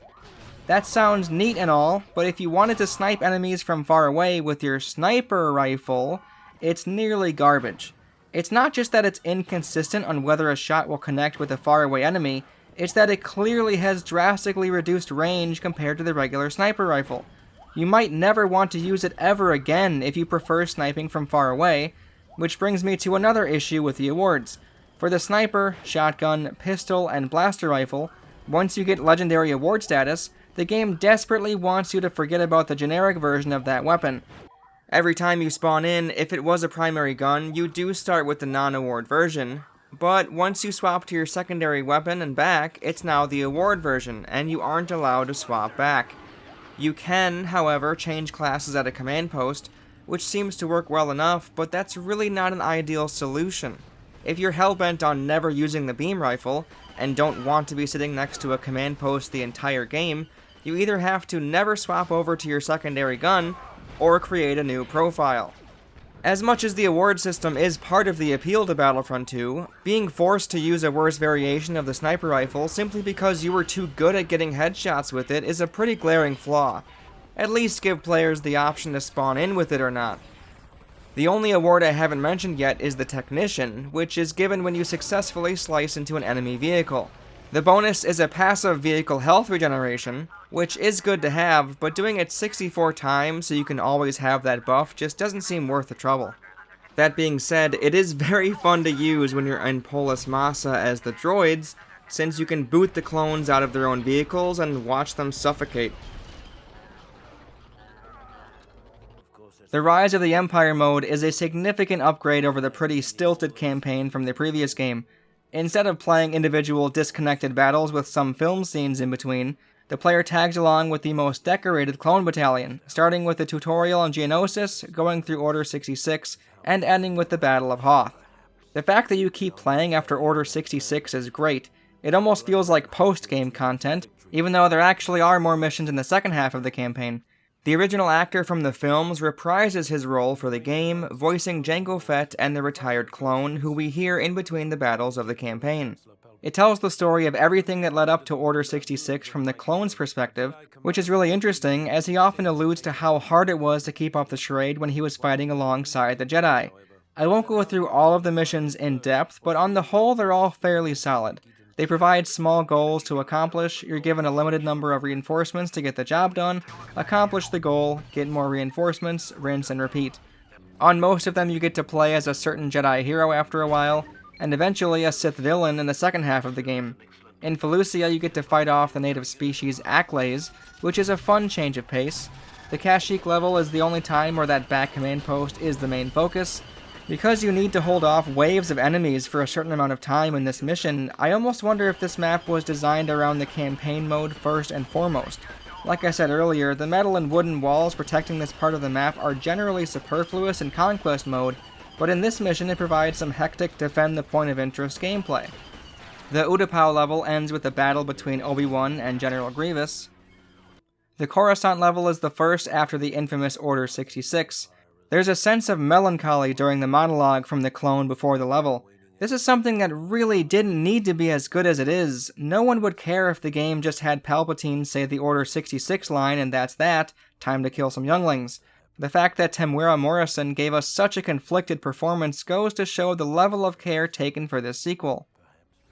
S2: That sounds neat and all, but if you wanted to snipe enemies from far away with your sniper rifle, it's nearly garbage. It's not just that it's inconsistent on whether a shot will connect with a faraway enemy, it's that it clearly has drastically reduced range compared to the regular sniper rifle. You might never want to use it ever again if you prefer sniping from far away, which brings me to another issue with the awards. For the sniper, shotgun, pistol, and blaster rifle, once you get legendary award status, the game desperately wants you to forget about the generic version of that weapon. Every time you spawn in, if it was a primary gun, you do start with the non-award version, but once you swap to your secondary weapon and back, it's now the award version, and you aren't allowed to swap back. You can, however, change classes at a command post, which seems to work well enough, but that's really not an ideal solution. If you're hellbent on never using the beam rifle, and don't want to be sitting next to a command post the entire game, you either have to never swap over to your secondary gun, or create a new profile. As much as the award system is part of the appeal to Battlefront 2, being forced to use a worse variation of the sniper rifle simply because you were too good at getting headshots with it is a pretty glaring flaw. At least give players the option to spawn in with it or not. The only award I haven't mentioned yet is the Technician, which is given when you successfully slice into an enemy vehicle. The bonus is a passive vehicle health regeneration, which is good to have, but doing it 64 times so you can always have that buff just doesn't seem worth the trouble. That being said, it is very fun to use when you're in Polis Massa as the droids, since you can boot the clones out of their own vehicles and watch them suffocate. The Rise of the Empire mode is a significant upgrade over the pretty stilted campaign from the previous game. Instead of playing individual disconnected battles with some film scenes in between, the player tags along with the most decorated clone battalion, starting with the tutorial on Geonosis, going through Order 66, and ending with the Battle of Hoth. The fact that you keep playing after Order 66 is great. It almost feels like post-game content, even though there actually are more missions in the second half of the campaign. The original actor from the films reprises his role for the game, voicing Jango Fett and the retired clone, who we hear in between the battles of the campaign. It tells the story of everything that led up to Order 66 from the clone's perspective, which is really interesting, as he often alludes to how hard it was to keep up the charade when he was fighting alongside the Jedi. I won't go through all of the missions in depth, but on the whole they're all fairly solid. They provide small goals to accomplish, you're given a limited number of reinforcements to get the job done, accomplish the goal, get more reinforcements, rinse and repeat. On most of them you get to play as a certain Jedi hero after a while, and eventually a Sith villain in the second half of the game. In Felucia you get to fight off the native species Acklays, which is a fun change of pace. The Kashyyyk level is the only time where that back command post is the main focus. Because you need to hold off waves of enemies for a certain amount of time in this mission, I almost wonder if this map was designed around the campaign mode first and foremost. Like I said earlier, the metal and wooden walls protecting this part of the map are generally superfluous in Conquest mode, but in this mission it provides some hectic defend the point of interest gameplay. The Utapau level ends with a battle between Obi-Wan and General Grievous. The Coruscant level is the first after the infamous Order 66. There's a sense of melancholy during the monologue from the clone before the level. This is something that really didn't need to be as good as it is. No one would care if the game just had Palpatine say the Order 66 line and that's that, time to kill some younglings. The fact that Temuera Morrison gave us such a conflicted performance goes to show the level of care taken for this sequel.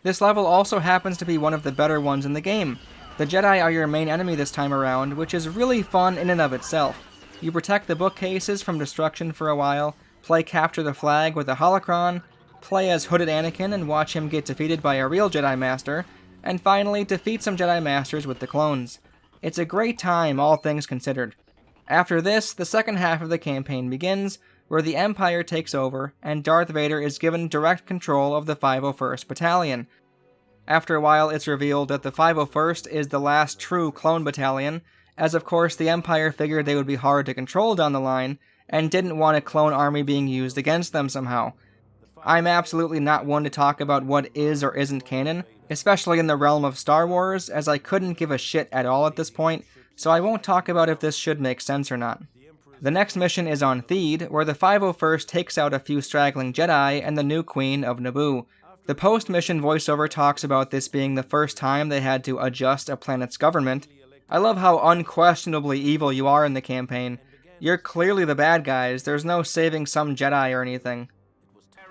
S2: This level also happens to be one of the better ones in the game. The Jedi are your main enemy this time around, which is really fun in and of itself. You protect the bookcases from destruction for a while, play Capture the Flag with a holocron, play as Hooded Anakin and watch him get defeated by a real Jedi Master, and finally defeat some Jedi Masters with the clones. It's a great time, all things considered. After this, the second half of the campaign begins, where the Empire takes over, and Darth Vader is given direct control of the 501st Battalion. After a while, it's revealed that the 501st is the last true clone battalion, as of course the Empire figured they would be hard to control down the line, and didn't want a clone army being used against them somehow. I'm absolutely not one to talk about what is or isn't canon, especially in the realm of Star Wars, as I couldn't give a shit at all at this point, so I won't talk about if this should make sense or not. The next mission is on Theed, where the 501st takes out a few straggling Jedi and the new Queen of Naboo. The post-mission voiceover talks about this being the first time they had to adjust a planet's government. I love how unquestionably evil you are in the campaign. You're clearly the bad guys, there's no saving some Jedi or anything.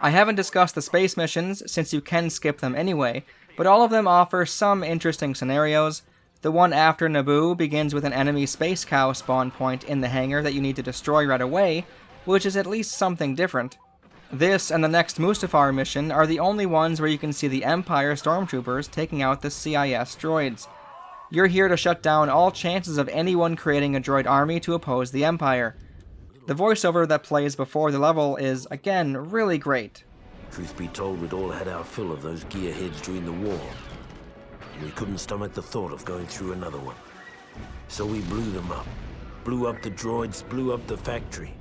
S2: I haven't discussed the space missions, since you can skip them anyway, but all of them offer some interesting scenarios. The one after Naboo begins with an enemy space cow spawn point in the hangar that you need to destroy right away, which is at least something different. This and the next Mustafar mission are the only ones where you can see the Empire stormtroopers taking out the CIS droids. You're here to shut down all chances of anyone creating a droid army to oppose the Empire. The voiceover that plays before the level is, again, really great.
S3: Truth be told, we'd all had our fill of those gearheads during the war. We couldn't stomach the thought of going through another one. So we blew them up. Blew up the droids, blew up the factory.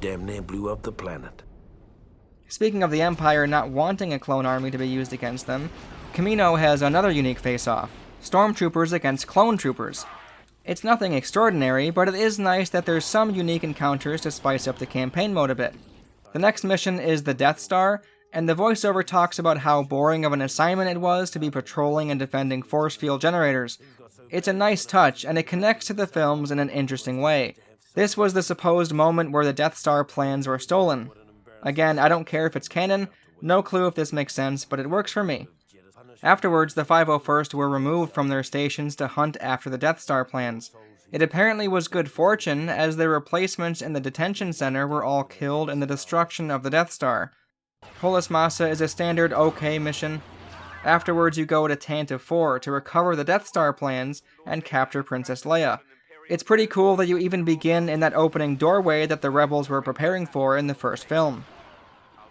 S3: Damn near blew up the planet.
S2: Speaking of the Empire not wanting a clone army to be used against them, Kamino has another unique face-off. Stormtroopers against clone troopers. It's nothing extraordinary, but it is nice that there's some unique encounters to spice up the campaign mode a bit. The next mission is the Death Star, and the voiceover talks about how boring of an assignment it was to be patrolling and defending force field generators. It's a nice touch, and it connects to the films in an interesting way. This was the supposed moment where the Death Star plans were stolen. Again, I don't care if it's canon, no clue if this makes sense, but it works for me. Afterwards, the 501st were removed from their stations to hunt after the Death Star plans. It apparently was good fortune, as their replacements in the detention center were all killed in the destruction of the Death Star. Polis Massa is a standard okay mission. Afterwards, you go to Tantive 4 to recover the Death Star plans and capture Princess Leia. It's pretty cool that you even begin in that opening doorway that the rebels were preparing for in the first film.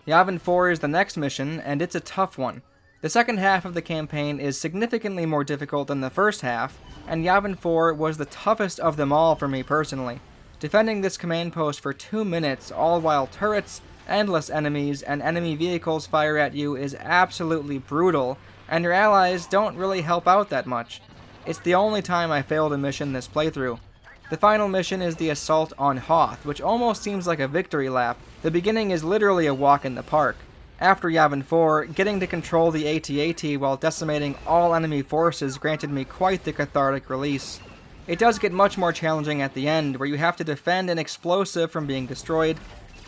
S2: Yavin 4 is the next mission, and it's a tough one. The second half of the campaign is significantly more difficult than the first half, and Yavin 4 was the toughest of them all for me personally. Defending this command post for 2 minutes, all while turrets, endless enemies, and enemy vehicles fire at you is absolutely brutal, and your allies don't really help out that much. It's the only time I failed a mission this playthrough. The final mission is the assault on Hoth, which almost seems like a victory lap. The beginning is literally a walk in the park. After Yavin 4, getting to control the AT-AT while decimating all enemy forces granted me quite the cathartic release. It does get much more challenging at the end, where you have to defend an explosive from being destroyed.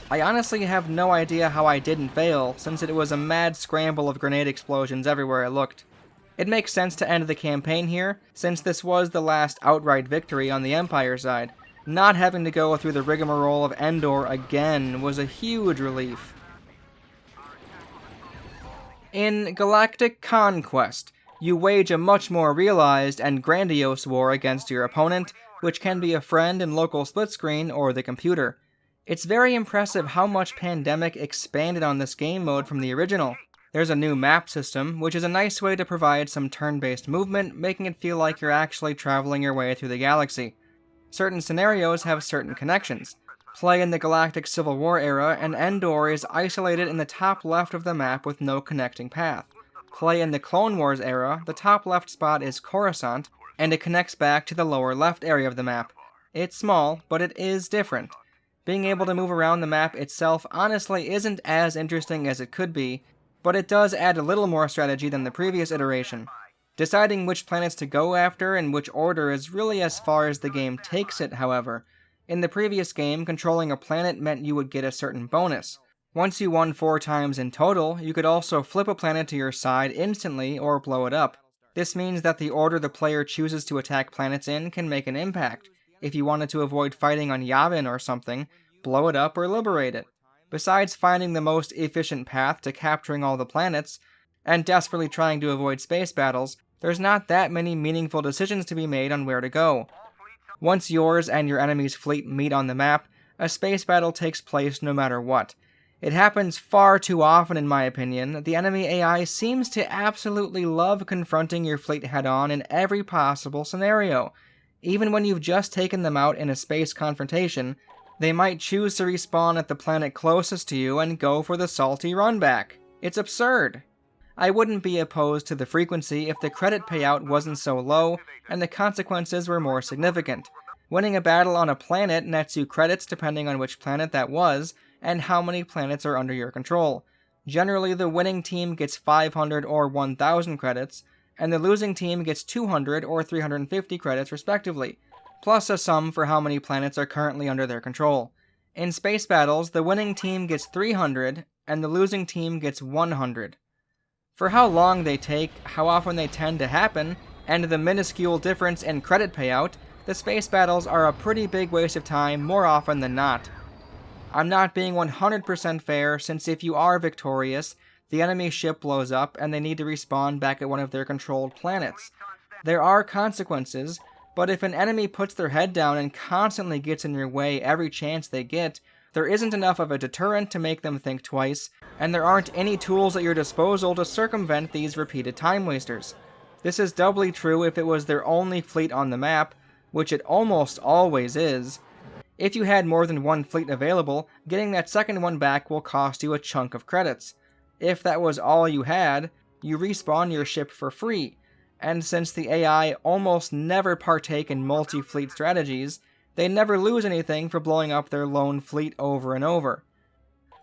S2: I honestly have no idea how I didn't fail, since it was a mad scramble of grenade explosions everywhere I looked. It makes sense to end the campaign here, since this was the last outright victory on the Empire side. Not having to go through the rigmarole of Endor again was a huge relief. In Galactic Conquest, you wage a much more realized and grandiose war against your opponent, which can be a friend in local split screen or the computer. It's very impressive how much Pandemic expanded on this game mode from the original. There's a new map system, which is a nice way to provide some turn-based movement, making it feel like you're actually traveling your way through the galaxy. Certain scenarios have certain connections. Play in the Galactic Civil War era, and Endor is isolated in the top left of the map with no connecting path. Play in the Clone Wars era, the top left spot is Coruscant, and it connects back to the lower left area of the map. It's small, but it is different. Being able to move around the map itself honestly isn't as interesting as it could be, but it does add a little more strategy than the previous iteration. Deciding which planets to go after and which order is really as far as the game takes it, however. In the previous game, controlling a planet meant you would get a certain bonus. Once you won 4 times in total, you could also flip a planet to your side instantly or blow it up. This means that the order the player chooses to attack planets in can make an impact. If you wanted to avoid fighting on Yavin or something, blow it up or liberate it. Besides finding the most efficient path to capturing all the planets, and desperately trying to avoid space battles, there's not that many meaningful decisions to be made on where to go. Once yours and your enemy's fleet meet on the map, a space battle takes place no matter what. It happens far too often in my opinion. The enemy AI seems to absolutely love confronting your fleet head-on in every possible scenario. Even when you've just taken them out in a space confrontation, they might choose to respawn at the planet closest to you and go for the salty runback. It's absurd. I wouldn't be opposed to the frequency if the credit payout wasn't so low and the consequences were more significant. Winning a battle on a planet nets you credits depending on which planet that was and how many planets are under your control. Generally, the winning team gets 500 or 1,000 credits, and the losing team gets 200 or 350 credits respectively, plus a sum for how many planets are currently under their control. In space battles, the winning team gets 300, and the losing team gets 100. For how long they take, how often they tend to happen, and the minuscule difference in credit payout, the space battles are a pretty big waste of time more often than not. I'm not being 100% fair, since if you are victorious, the enemy ship blows up and they need to respawn back at one of their controlled planets. There are consequences, but if an enemy puts their head down and constantly gets in your way every chance they get, there isn't enough of a deterrent to make them think twice, and there aren't any tools at your disposal to circumvent these repeated time wasters. This is doubly true if it was their only fleet on the map, which it almost always is. If you had more than one fleet available, getting that second one back will cost you a chunk of credits. If that was all you had, you respawn your ship for free, and since the AI almost never partake in multi-fleet strategies, they never lose anything for blowing up their lone fleet over and over.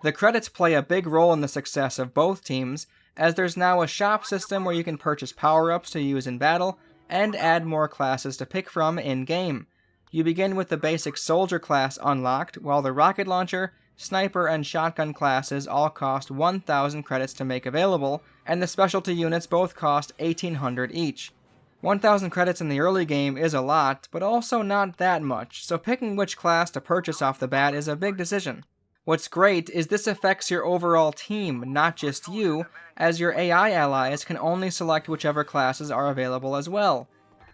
S2: The credits play a big role in the success of both teams, as there's now a shop system where you can purchase power-ups to use in battle, and add more classes to pick from in-game. You begin with the basic soldier class unlocked, while the rocket launcher, sniper, and shotgun classes all cost 1,000 credits to make available, and the specialty units both cost 1,800 each. 1,000 credits in the early game is a lot, but also not that much, so picking which class to purchase off the bat is a big decision. What's great is this affects your overall team, not just you, as your AI allies can only select whichever classes are available as well.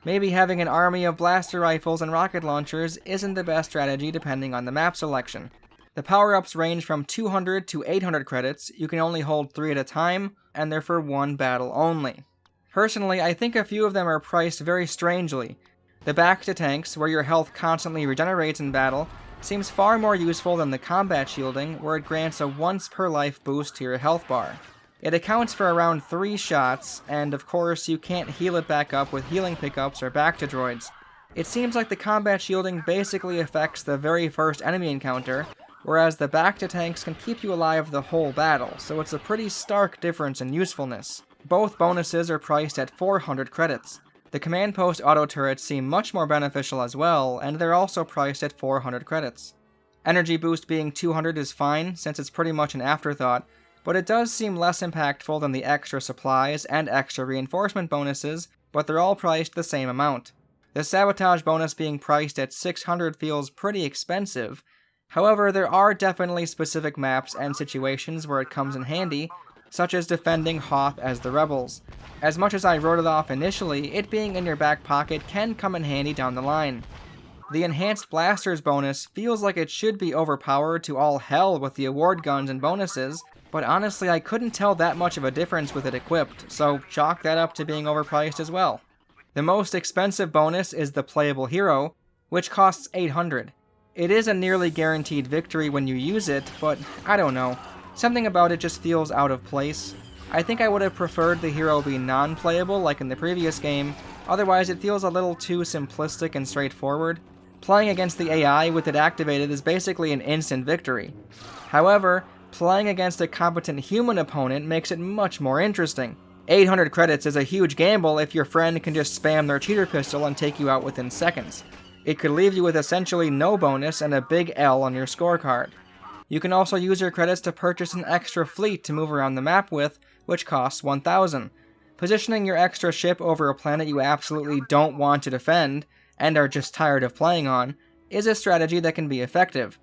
S2: Maybe having an army of blaster rifles and rocket launchers isn't the best strategy depending on the map selection. The power-ups range from 200 to 800 credits, you can only hold 3 at a time, and they're for one battle only. Personally, I think a few of them are priced very strangely. The back to tanks, where your health constantly regenerates in battle, seems far more useful than the combat shielding, where it grants a once per life boost to your health bar. It accounts for around 3 shots, and of course you can't heal it back up with healing pickups or back to droids. It seems like the combat shielding basically affects the very first enemy encounter, whereas the back to tanks can keep you alive the whole battle, so it's a pretty stark difference in usefulness. Both bonuses are priced at 400 credits. The command post auto turrets seem much more beneficial as well, and they're also priced at 400 credits. Energy boost being 200 is fine, since it's pretty much an afterthought, but it does seem less impactful than the extra supplies and extra reinforcement bonuses, but they're all priced the same amount. The sabotage bonus being priced at 600 feels pretty expensive. However, there are definitely specific maps and situations where it comes in handy, such as defending Hoth as the rebels. As much as I wrote it off initially, it being in your back pocket can come in handy down the line. The enhanced blasters bonus feels like it should be overpowered to all hell with the award guns and bonuses, but honestly I couldn't tell that much of a difference with it equipped, so chalk that up to being overpriced as well. The most expensive bonus is the Playable Hero, which costs 800. It is a nearly guaranteed victory when you use it, but I don't know. Something about it just feels out of place. I think I would have preferred the hero be non-playable like in the previous game, otherwise it feels a little too simplistic and straightforward. Playing against the AI with it activated is basically an instant victory. However, playing against a competent human opponent makes it much more interesting. 800 credits is a huge gamble if your friend can just spam their cheater pistol and take you out within seconds. It could leave you with essentially no bonus and a big L on your scorecard. You can also use your credits to purchase an extra fleet to move around the map with, which costs 1,000. Positioning your extra ship over a planet you absolutely don't want to defend, and are just tired of playing on, is a strategy that can be effective.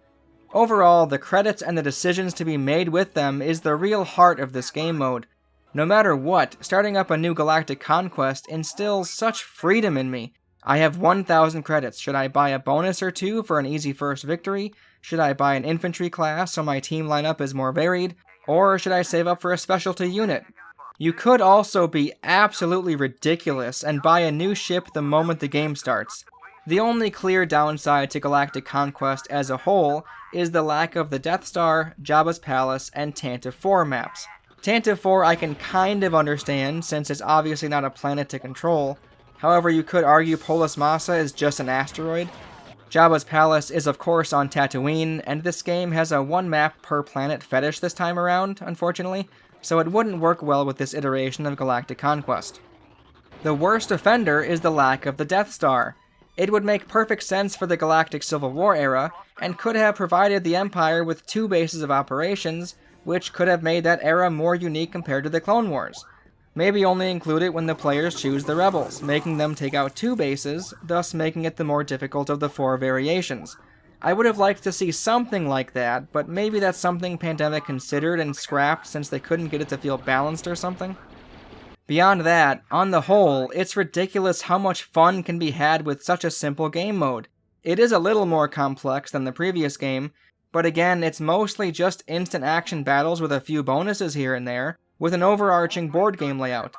S2: Overall, the credits and the decisions to be made with them is the real heart of this game mode. No matter what, starting up a new Galactic Conquest instills such freedom in me. I have 1,000 credits. Should I buy a bonus or two for an easy first victory? Should I buy an infantry class so my team lineup is more varied? Or should I save up for a specialty unit? You could also be absolutely ridiculous and buy a new ship the moment the game starts. The only clear downside to Galactic Conquest as a whole is the lack of the Death Star, Jabba's Palace, and Tantive 4 maps. Tantive 4 I can kind of understand since it's obviously not a planet to control. However, you could argue Polis Massa is just an asteroid. Jabba's palace is of course on Tatooine, and this game has a one map per planet fetish this time around, unfortunately, so it wouldn't work well with this iteration of Galactic Conquest. The worst offender is the lack of the Death Star. It would make perfect sense for the Galactic Civil War era, and could have provided the Empire with 2 bases of operations, which could have made that era more unique compared to the Clone Wars. Maybe only include it when the players choose the Rebels, making them take out 2 bases, thus making it the more difficult of the 4 variations. I would have liked to see something like that, but maybe that's something Pandemic considered and scrapped since they couldn't get it to feel balanced or something. Beyond that, on the whole, it's ridiculous how much fun can be had with such a simple game mode. It is a little more complex than the previous game, but again, it's mostly just instant action battles with a few bonuses here and there, with an overarching board game layout.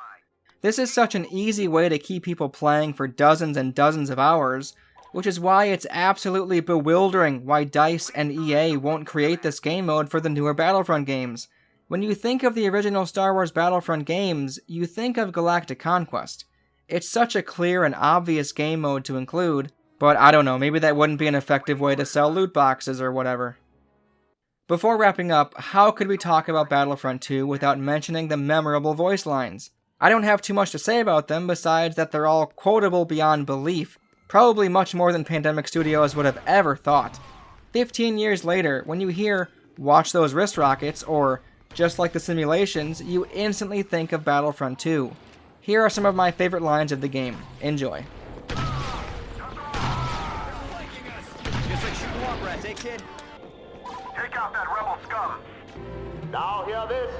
S2: This is such an easy way to keep people playing for dozens and dozens of hours, which is why it's absolutely bewildering why DICE and EA won't create this game mode for the newer Battlefront games. When you think of the original Star Wars Battlefront games, you think of Galactic Conquest. It's such a clear and obvious game mode to include, but I don't know, maybe that wouldn't be an effective way to sell loot boxes or whatever. Before wrapping up, how could we talk about Battlefront 2 without mentioning the memorable voice lines? I don't have too much to say about them besides that they're all quotable beyond belief, probably much more than Pandemic Studios would have ever thought. 15 years later, when you hear, "Watch those wrist rockets," or "Just like the simulations," you instantly think of Battlefront 2. Here are some of my favorite lines of the game. Enjoy.
S1: Take out that rebel scum. Now hear this.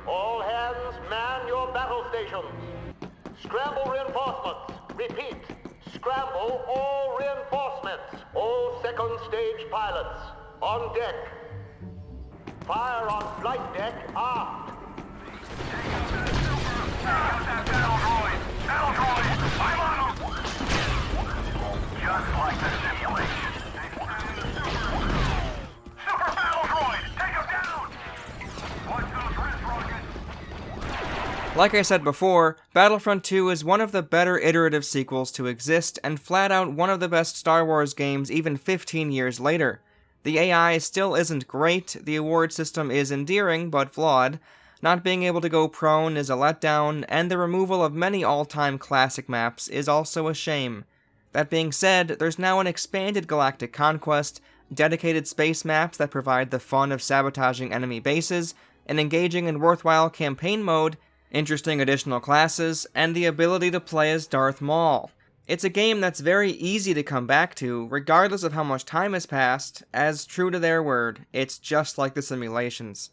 S1: All hands man your battle stations. Scramble reinforcements. Repeat. Scramble all reinforcements. All second stage pilots. On deck. Fire on flight deck aft. Take out that battle droid. Battle droid. I'm on them. Just like the simulation. Super battle droid. Take him down. Watch those wrist rockets.
S2: Like I said before, Battlefront 2 is one of the better iterative sequels to exist, and flat out one of the best Star Wars games even 15 years later. The AI still isn't great, the award system is endearing but flawed, not being able to go prone is a letdown, and the removal of many all-time classic maps is also a shame. That being said, there's now an expanded Galactic Conquest, dedicated space maps that provide the fun of sabotaging enemy bases, an engaging and worthwhile campaign mode, interesting additional classes, and the ability to play as Darth Maul. It's a game that's very easy to come back to, regardless of how much time has passed, as true to their word, it's just like the simulations.